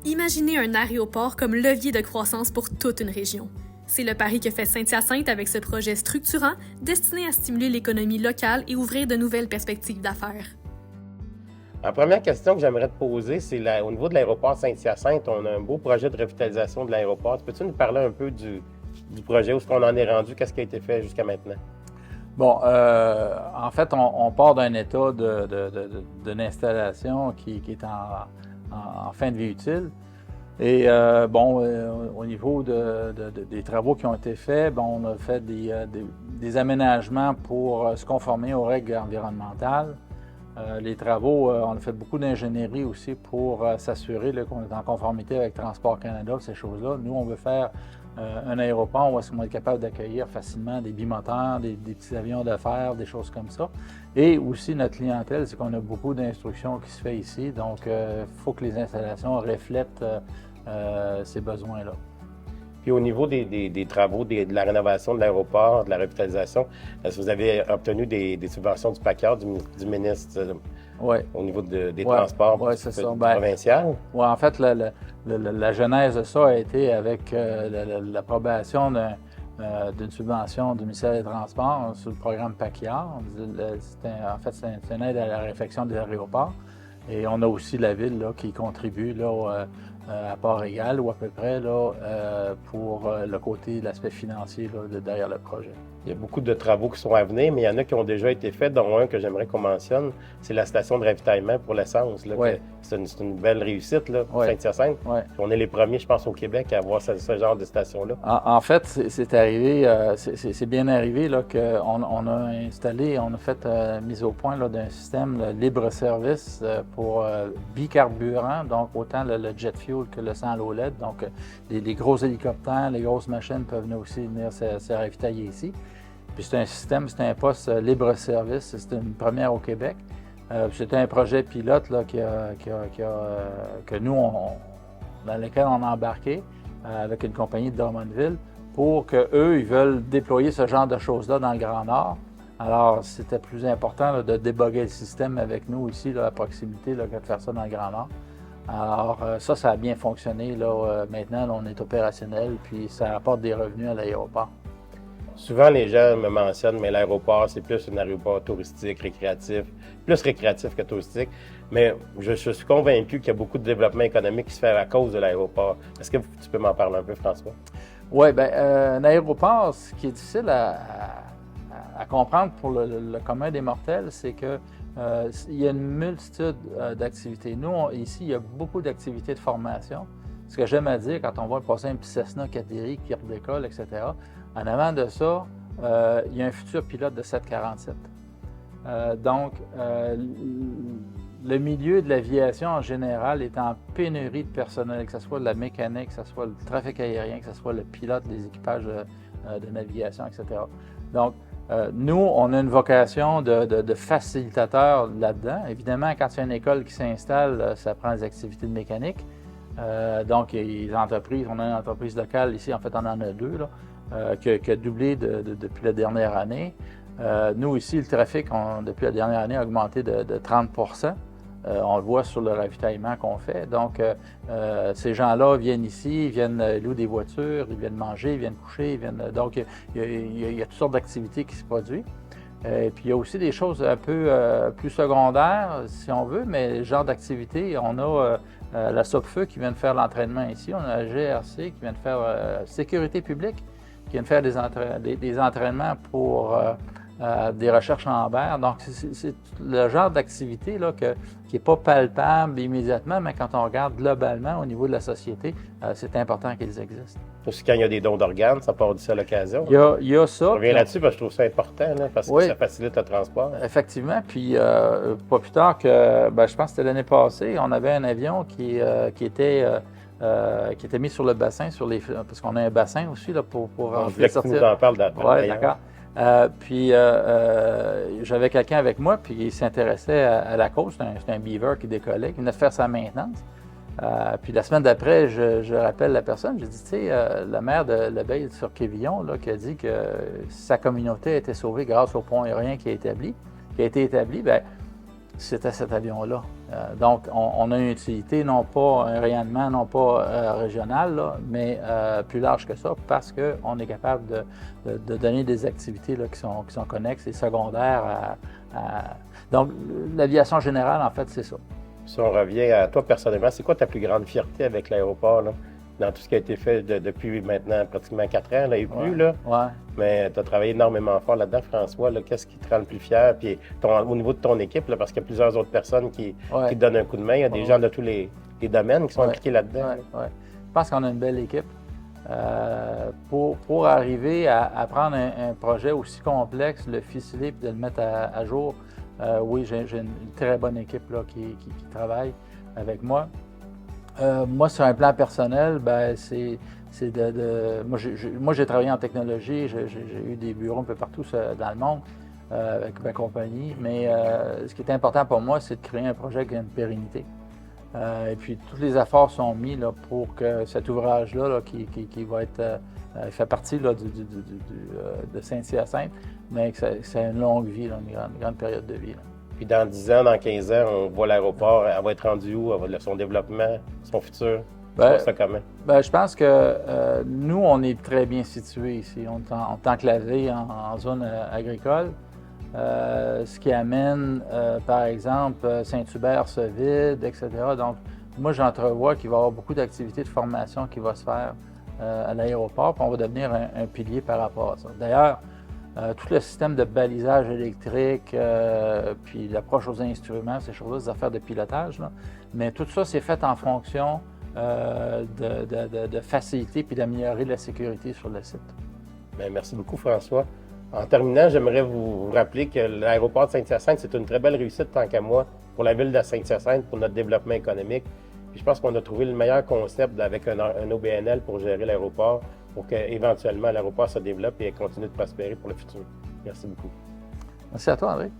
Imaginez un aéroport comme levier de croissance pour toute une région. C'est le pari que fait Saint-Hyacinthe avec ce projet structurant destiné à stimuler l'économie locale et ouvrir de nouvelles perspectives d'affaires. La première question que j'aimerais te poser, c'est au niveau de l'aéroport Saint-Hyacinthe, on a un beau projet de revitalisation de l'aéroport. Peux-tu nous parler un peu du projet, où est-ce qu'on en est rendu, qu'est-ce qui a été fait jusqu'à maintenant? Bon, en fait, on part d'un état d'une installation qui est en fin de vie utile. Et au niveau des travaux qui ont été faits, on a fait des aménagements pour se conformer aux règles environnementales. Les travaux, on a fait beaucoup d'ingénierie aussi pour s'assurer qu'on est en conformité avec Transport Canada, ces choses-là. Nous, on veut faire un aéroport où on est capable d'accueillir facilement des bimoteurs, des petits avions d'affaires, des choses comme ça. Et aussi, notre clientèle, c'est qu'on a beaucoup d'instructions qui se fait ici. Donc, il faut que les installations reflètent ces besoins-là. Puis au niveau des travaux, de la rénovation de l'aéroport, de la revitalisation, est-ce que vous avez obtenu des subventions du PACAR, du ministre au niveau des transports provinciaux? Oui, en fait, la genèse de ça a été avec l'approbation d'une subvention du ministère des Transports sur le programme PACAR. C'est une aide à la réfection des aéroports. Et on a aussi la ville qui contribue à part égale ou à peu près pour le côté de l'aspect financier derrière le projet. Il y a beaucoup de travaux qui sont à venir, mais il y en a qui ont déjà été faits, dont un que j'aimerais qu'on mentionne, c'est la station de ravitaillement pour l'essence. C'est une belle réussite pour Saint-Hyacinthe. On est les premiers, je pense, au Québec à avoir ce genre de station-là. En fait, c'est arrivé, c'est bien arrivé qu'on a installé, on a fait mise au point d'un système libre-service pour bicarburant, donc autant le jet fuel que le sang à l'eau LED. Donc, les gros hélicoptères, les grosses machines peuvent aussi venir se ravitailler ici. Puis c'est un poste libre-service, c'est une première au Québec. C'était un projet pilote que nous, dans lequel on a embarqué avec une compagnie de Drummondville pour qu'eux, ils veulent déployer ce genre de choses-là dans le Grand Nord. Alors, c'était plus important de déboguer le système avec nous ici, à proximité, que de faire ça dans le Grand Nord. Alors, ça a bien fonctionné. Maintenant, on est opérationnel, puis ça apporte des revenus à l'aéroport. Souvent, les gens me mentionnent, mais l'aéroport, c'est plus un aéroport touristique, récréatif, plus récréatif que touristique. Mais je suis convaincu qu'il y a beaucoup de développement économique qui se fait à cause de l'aéroport. Est-ce que tu peux m'en parler un peu, François? Oui, un aéroport, ce qui est difficile à comprendre pour le commun des mortels, c'est que il y a une multitude d'activités. Nous, ici, il y a beaucoup d'activités de formation. Ce que j'aime à dire, quand on voit passer un petit Cessna qui atterrit, qui redécolle, etc., en avant de ça, il y a un futur pilote de 747. Donc, le milieu de l'aviation en général est en pénurie de personnel, que ce soit de la mécanique, que ce soit le trafic aérien, que ce soit le pilote des équipages de navigation, etc. Donc, nous, on a une vocation de facilitateur là-dedans. Évidemment, quand il y a une école qui s'installe, ça prend des activités de mécanique. Donc, les entreprises, on a une entreprise locale ici, en fait, on en a deux, qui a doublé depuis la dernière année. Nous, ici, le trafic, depuis la dernière année, a augmenté de 30 %. On le voit sur le ravitaillement qu'on fait. Donc, ces gens-là viennent ici, ils viennent louer des voitures, ils viennent manger, ils viennent coucher, donc, il y a toutes sortes d'activités qui se produisent. Et puis, il y a aussi des choses un peu plus secondaires, si on veut, mais le genre d'activité, on a la SOPFEU qui vient de faire l'entraînement ici, on a la GRC qui vient de faire sécurité publique, qui vient de faire des entraînements pour des recherches en berre. Donc, c'est le genre d'activité qui n'est pas palpable immédiatement, mais quand on regarde globalement au niveau de la société, c'est important qu'ils existent. Aussi, quand il y a des dons d'organes, ça part d'ici à l'occasion. Il y a ça. Je reviens là-dessus parce que je trouve ça important, parce que ça facilite le transport. Effectivement. Puis, pas plus tard que, je pense que c'était l'année passée, on avait un avion qui était mis sur le bassin, parce qu'on a un bassin aussi pour sortir. Tu nous en parles d'après. Oui, d'accord. Puis j'avais quelqu'un avec moi, puis il s'intéressait à la cause. C'était un beaver qui décollait, qui venait de faire sa maintenance. Puis la semaine d'après, je rappelle la personne, j'ai dit, tu sais, la maire de l'Abeille sur Quévillon, qui a dit que sa communauté a été sauvée grâce au pont aérien qui a été établi, c'était cet avion-là. Donc, on a une utilité, non pas un rayonnement, non pas régional, là, mais plus large que ça, parce qu'on est capable de donner des activités là, qui sont connexes et secondaires Donc, l'aviation générale, en fait, c'est ça. Si on revient à toi personnellement, c'est quoi ta plus grande fierté avec l'aéroport, là? Dans tout ce qui a été fait depuis maintenant pratiquement 4 ans, là, et plus, là. Ouais. Mais tu as travaillé énormément fort là-dedans, François. Là, qu'est-ce qui te rend le plus fier? Puis au niveau de ton équipe, là, parce qu'il y a plusieurs autres personnes qui te donnent un coup de main. Il y a des gens de tous les domaines qui sont impliqués là-dedans. Ouais. Je pense qu'on a une belle équipe. Pour arriver à prendre un projet aussi complexe, le ficeler et de le mettre à jour, oui, j'ai une très bonne équipe là, qui travaille avec moi. Moi, sur un plan personnel, ben, moi, j'ai travaillé en technologie, j'ai eu des bureaux un peu partout dans le monde avec ma compagnie, mais ce qui est important pour moi, c'est de créer un projet qui a une pérennité. Et puis, tous les efforts sont mis là, pour que cet ouvrage-là, là, qui va être, fait partie là, de Saint-Hyacinthe, mais que ça ait une longue vie, là, une grande période de vie. Là. Puis dans 10 ans, dans 15 ans, on voit l'aéroport, elle va être rendue où? Son développement, son futur? Ça comment? Je pense que nous, on est très bien situés ici. On est enclavé en zone agricole. Ce qui amène, par exemple, Saint-Hubert se vide, etc. Donc, moi, j'entrevois qu'il va y avoir beaucoup d'activités de formation qui va se faire à l'aéroport, puis on va devenir un pilier par rapport à ça. D'ailleurs, tout le système de balisage électrique, puis l'approche aux instruments, ces choses-là, des affaires de pilotage, là. Mais tout ça, c'est fait en fonction de faciliter puis d'améliorer la sécurité sur le site. Bien, merci beaucoup, François. En terminant, j'aimerais vous rappeler que l'aéroport de Saint-Hyacinthe, c'est une très belle réussite, tant qu'à moi, pour la ville de Saint-Hyacinthe, pour notre développement économique. Puis je pense qu'on a trouvé le meilleur concept avec un OBNL pour gérer l'aéroport, pour qu'éventuellement l'aéroport se développe et continue de prospérer pour le futur. Merci beaucoup. Merci à toi, André.